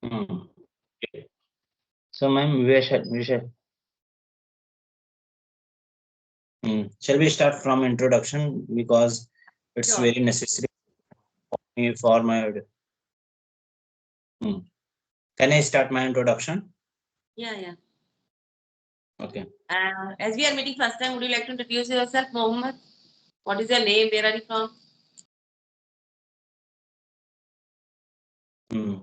Okay. So, ma'am, shall we start from introduction because it's Sure. very necessary for my. Hmm. Can I start my introduction? Yeah, yeah. Okay. As we are meeting first time, would you like to introduce yourself, Mohammed? What is your name? Where are you from? Hmm.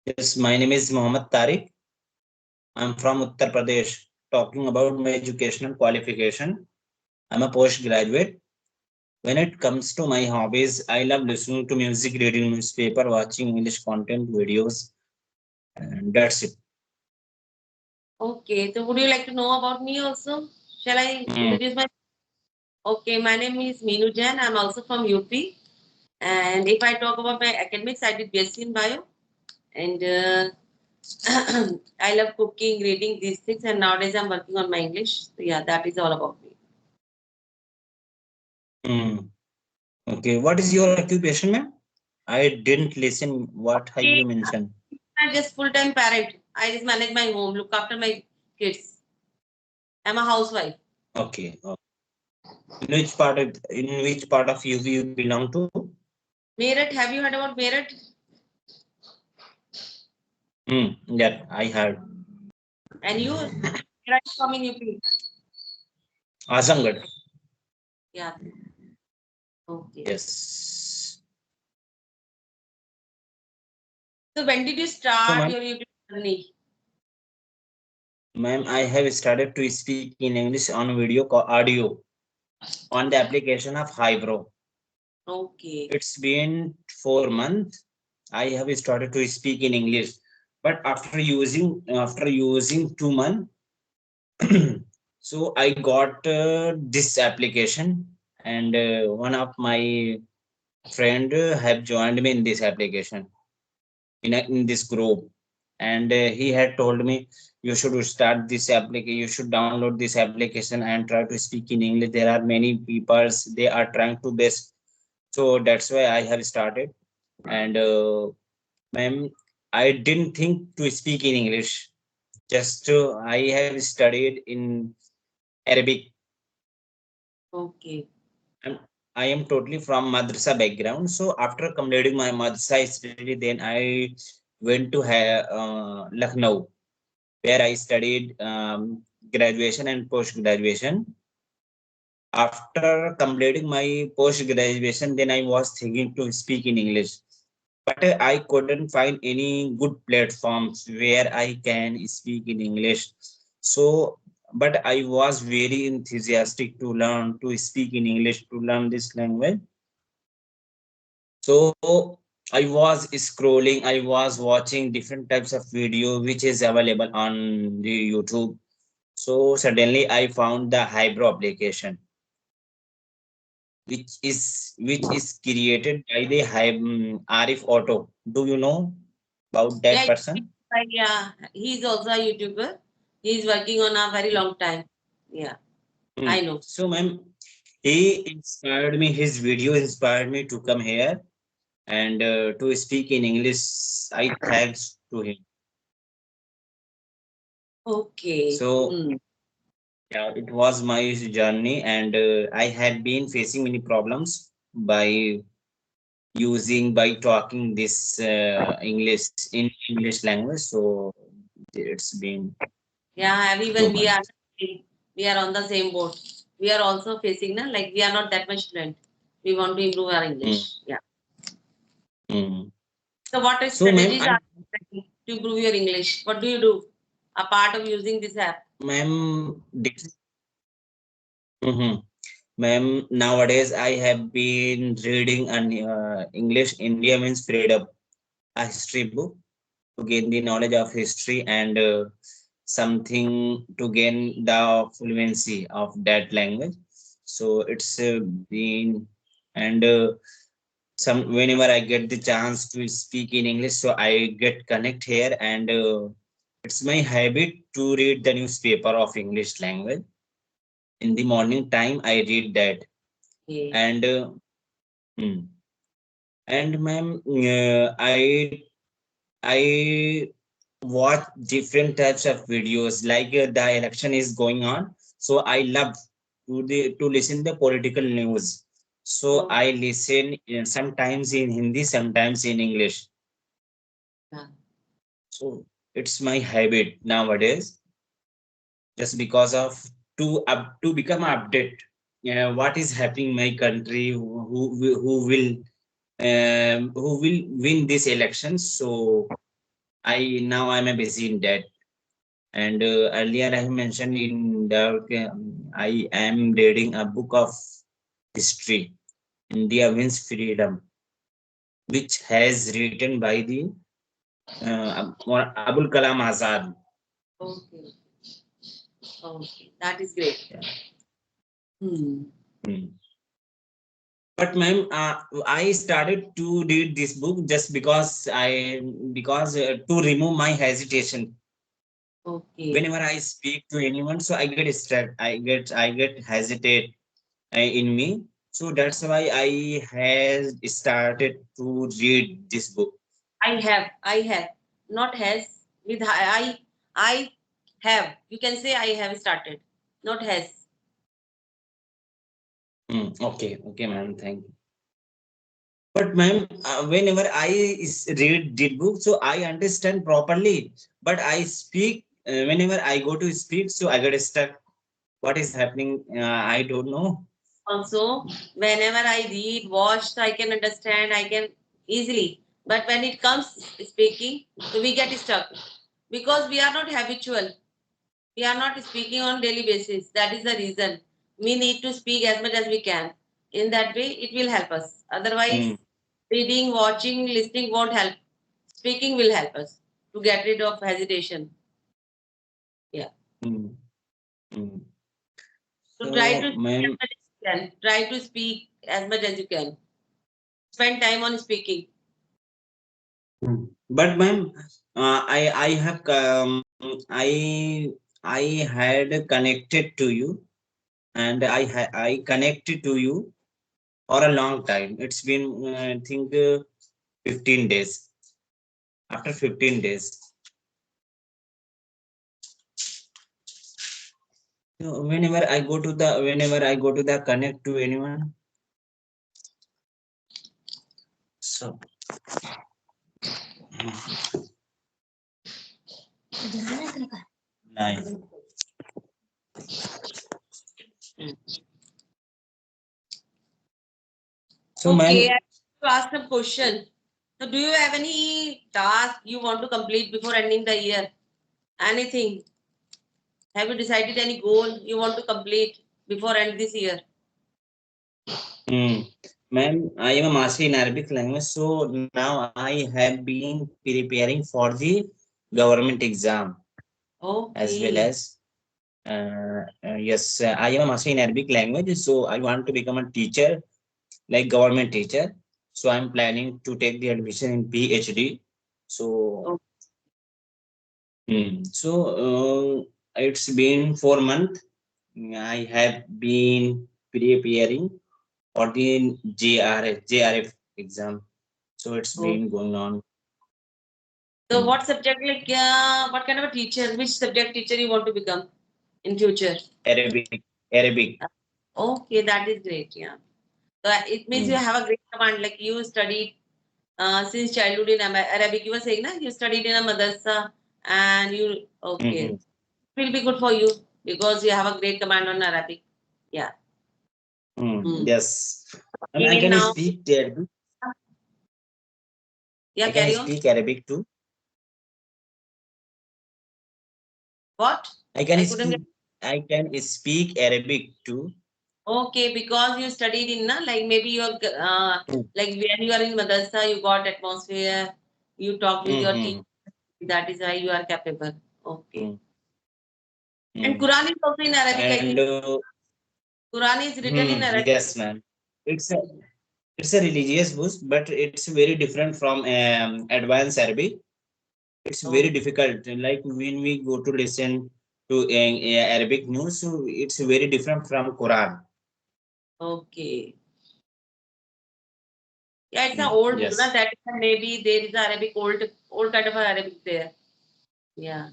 Yes, my name is Mohammed Tariq. I'm from Uttar Pradesh. Talking about my educational qualification, I'm a postgraduate. When it comes to my hobbies, I love listening to music, reading newspaper, watching English content videos, and that's it. Okay, so would you like to know about me also? Shall I Hmm. introduce my? Okay, my name is Meenu Jain. I'm also from UP. And if I talk about my academics, I did BSc in Bio. And I love cooking, reading these things. And nowadays I'm working on my English. So yeah, that is all about me. Hmm. Okay. What is your occupation, ma'am? I didn't listen. What have Okay, you mentioned? I'm just full-time parent. I just manage my home, look after my kids. I'm a housewife. Okay. In which part of you belong to? Meerut, have you heard about Meerut? Yeah, I heard. And you? Where are you from in UP? Azamgarh. Yeah. Okay. Yes. So when did you So, start ma'am, your YouTube journey? ma'am, I have started to speak in English on video audio on the application of Hybro. Okay. It's been 4 months. I have started to speak in English, but after using 2 months, so I got this application, and one of my friend have joined me in this application in this group, and he had told me you should start this application, you should download this application and try to speak in English. There are many people, they are trying to best. So that's why I have started. And ma'am, I didn't think to speak in English. Just I have studied in Arabic. Okay. I'm, I am totally from madrasa background. So after completing my madrasa study, then I went to Lucknow, where I studied graduation and post graduation. After completing my post graduation, then I was thinking to speak in English, but I couldn't find any good platforms where I can speak in English. So, but I was very enthusiastic to learn to speak in English, to learn this language. So I was scrolling, I was watching different types of video which is available on the YouTube. So suddenly I found the Hybro application, which is created by the Arif Auto. Do you know about that Yeah, person? yeah. He's also a YouTuber. He's working on a very long time. Yeah, I know. So, ma'am, he inspired me. His video inspired me to come here and to speak in English. I thanks to him. Okay. So Hmm. yeah, it was my journey, and I had been facing many problems by talking this English language. So it's been. Yeah, even 2 months. we are on the same boat. We are also facing na like we are not that much fluent. We want to improve our English. Mm, Yeah. mm. So what are So, ma'am, strategies are you taking to improve your English? What do you do apart of using this app? ma'am, this, mhm. Ma'am, nowadays I have been reading an English India means freedom, a history book to gain the knowledge of history and something to gain the fluency of that language. So it's been, and some whenever I get the chance to speak in English, so I get connect here, and it's my habit to read the newspaper of English language in the morning time. I read that, Okay. and hmm. And ma'am, I I watch different types of videos, like the election is going on. So I love to listen the political news. So I listen sometimes in Hindi, sometimes in English. Yeah. So it's my habit nowadays, just because of to become update. What is happening in my country? Who will win this election? So I'm a busy in that. And earlier I mentioned in the I am reading a book of history, India Wins Freedom, which has written by the Abul Kalam Azad. Okay. Okay. That is great. Yeah. Hmm. But ma'am, I started to read this book just because to remove my hesitation. Okay. Whenever I speak to anyone, so I get distracted. I get hesitate in me. So that's why I has started to read this book. I have, not has, with I have. You can say I have started, not has. Okay, ma'am. Thank you. But ma'am, whenever I read the book, so I understand properly. But I speak whenever I go to speak, so I get stuck. What is happening? I don't know. Also, whenever I read, watch, I can understand, I can easily. But when it comes speaking, so we get stuck because we are not habitual. We are not speaking on daily basis. That is the reason. We need to speak as much as we can. In that way, it will help us. Otherwise, reading, watching, listening won't help. Speaking will help us to get rid of hesitation. Yeah. Mm, mm. So try So, to speak as ma'am, much as you can. Try to speak as much as you can. Spend time on speaking. but ma'am, I have I had connected to you, and I connected to you for a long time. It's been I think 15 days. After 15 days, so whenever I go to the connect to anyone, so nice. So Okay, I ma'am, have to ask a question. So do you have any task you want to complete before ending the year? Anything? Have you decided any goal you want to complete before end this year? ma'am, I am a master in Arabic language, so now I have been preparing for the government exam as well Okay. as yes, I am a master in Arabic language, so I want to become a teacher, like government teacher. So I'm planning to take the admission in PhD. So, Oh, so it's been 4 months. I have been preparing for the JRF exam. So it's oh. been going on. So what subject, like, what kind of a teacher, which subject teacher you want to become in future? Arabic. Okay, that is great. Yeah. So it means you Mm. have a great command, like you studied since childhood in Arabic. You were saying, na, you studied in a madrasa and you, okay. Mhm. It will be good for you because you have a great command on Arabic. Yeah. Yes. I Okay, can now, speak Arabic. yeah, I can carry on. speak Arabic too. What? I can I couldn't speak get. I can speak Arabic too. Okay, because you studied in, na, like maybe you are, like when you are in madrasa, you got atmosphere, you talk with your teacher. Mm-hmm. That is why you are capable. Okay. And Mm. Quran is also in Arabic, I And think. Quran is written in Arabic. yes, ma'am. It's a it's a religious book, but it's very different from advanced Arabic. It's very Oh, difficult. Like when we go to listen to Arabic news, so it's very different from Quran. okay. Yeah, it's an old, Yes. that maybe there is Arabic, old kind of Arabic there. Yeah.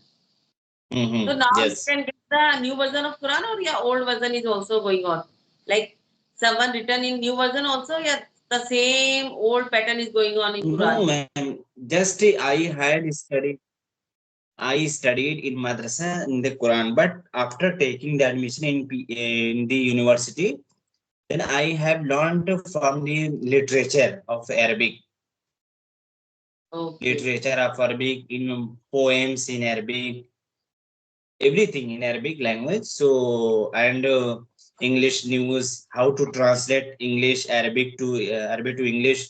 So now you Yes. can get the new version of Quran, or your old version is also going on. Like someone written in new version also, yeah, the same old pattern is going on in No, Quran. ma'am. Just I studied in madrasa in the Quran, but after taking the admission in the university, then I have learned from the literature of Arabic, Okay. literature of Arabic, in poems in Arabic, everything in Arabic language. So and English news, how to translate Arabic to English.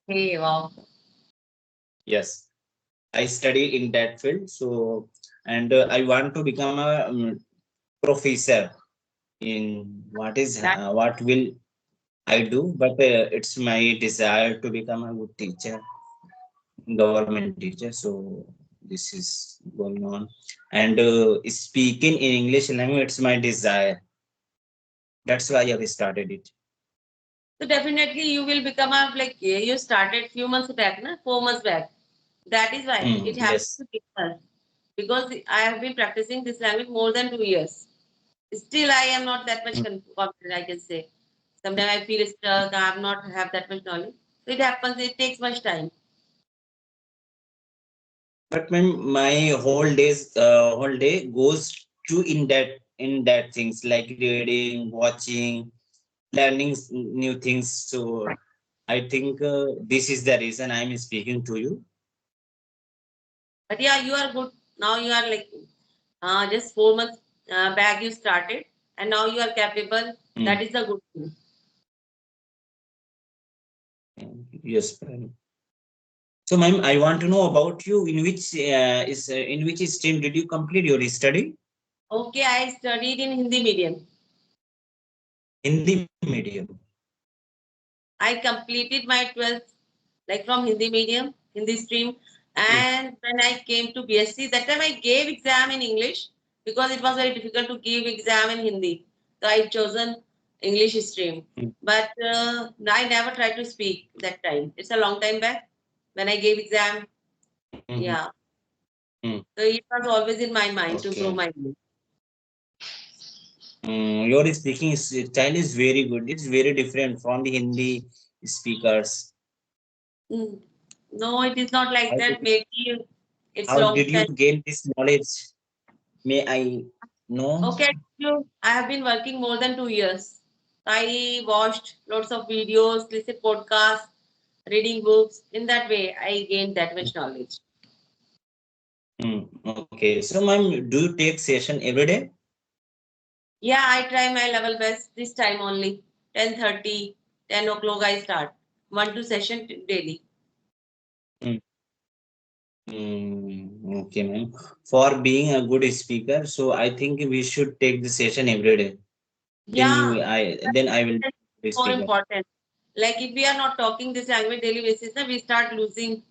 Hey, wow. Yes, I studied in that field. So and I want to become a professor in That what will I do, but it's my desire to become a good teacher, government teacher. So this is going on, and speaking in English language, it's my desire. That's why I have started it. so definitely you will become a like you started few months back, na? 4 months back. That is why it happens Yes. to people because I have been practicing this language more than 2 years. Still, I am not that much confident. I can say sometimes I feel stuck. I have not have that much knowledge. So it happens. It takes much time. But my whole day goes to in that things like reading, watching, learning new things. So I think this is the reason I'm speaking to you. But yeah, you are good. Now you are like just 4 months back you started, and now you are capable. Mm. That is the good thing. Yes, ma'am. So, ma'am, I want to know about you. In which stream did you complete your study? Okay, I studied in Hindi medium. Hindi medium. I completed my 12th like from Hindi medium, Hindi stream. Mm. And when I came to BSc, that time I gave exam in English because it was very difficult to give exam in Hindi. So I chosen English stream. Mm. But I never tried to speak that time. It's a long time back when I gave exam. Mhm. Yeah. Mm. So it was always in my mind to improve Okay. my English. Your speaking style is very good. It's very different from the Hindi speakers. Mm. No, it is not like How that. did, Maybe it's how long did you time. gain this knowledge? May I know? Okay, I have been working more than 2 years. I watched lots of videos, listened podcasts, reading books. In that way, I gained that much knowledge. Okay. So, ma'am, do you take session every day? Yeah, I try my level best this time only. 10:30, 10 o'clock I start. 1 2 session daily. Mm. Okay, ma'am. For being a good speaker, so I think we should take the session every day. Yeah, Then I will that's be more speaker. important. Like if we are not talking this language daily basis, then we start losing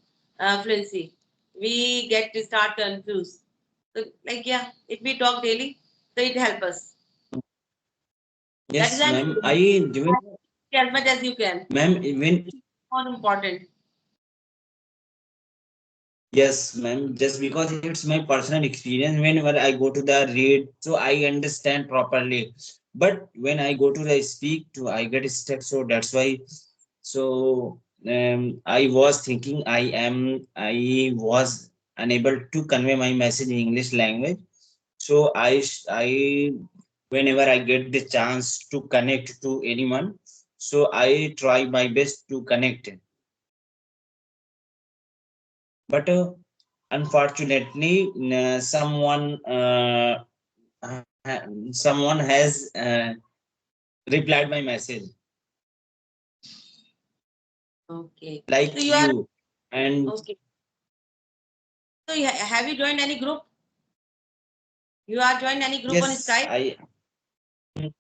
fluency. We get to start confused. So, like yeah, if we talk daily, so it helps us. That is Yes, why I'm ma'am. saying as much as you can. Ma'am, when More important. yes, ma'am. Just because it's my personal experience, whenever I go to the read, so I understand properly. But when I go to the speak, to I get stuck. So that's why. So I was thinking I was unable to convey my message in English language. So I whenever I get the chance to connect to anyone, so I try my best to connect. But unfortunately, someone has replied my message Okay. So like you are you, and okay. So have you joined any group? You are joined any group on yes, Skype? I So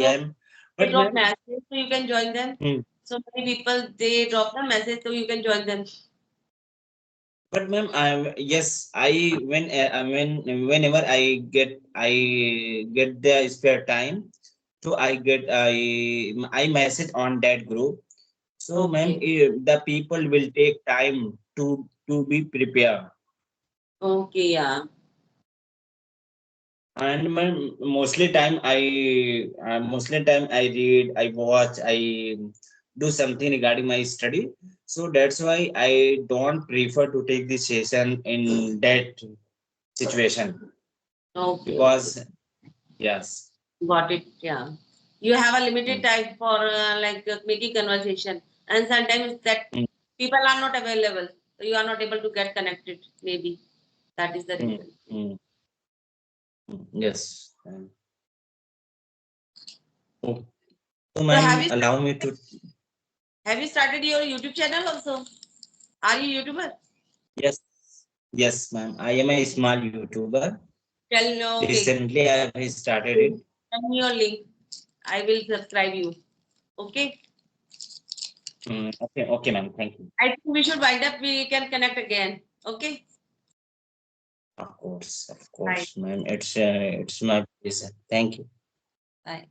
am. they But drop ma'am, message, so you can join them. hmm, So many people they drop the message, so you can join them. but ma'am, yes, whenever I get the spare time, so I message on that group. So, ma'am, the people will take time to be prepared. Okay, yeah. And mostly time I read, I watch, I do something regarding my study. So that's why I don't prefer to take the session in that situation. Okay. Because yes. Got it. Yeah. You have a limited Mm. time for making conversation, and sometimes that Mm. people are not available, so you are not able to get connected. Maybe that is the Mm. reason. Mm. Yes. So, So ma'am, allow me to. have you started your YouTube channel also? Are you YouTuber? Yes. Yes, ma'am. I am a small YouTuber. Tell me. Okay. Recently, I have started it. Send me your link. I will subscribe you. Okay. Okay. Okay, ma'am. Thank you. I think we should wind up. We can connect again. Okay. Of course, ma'am. It's my pleasure. Thank you. Bye.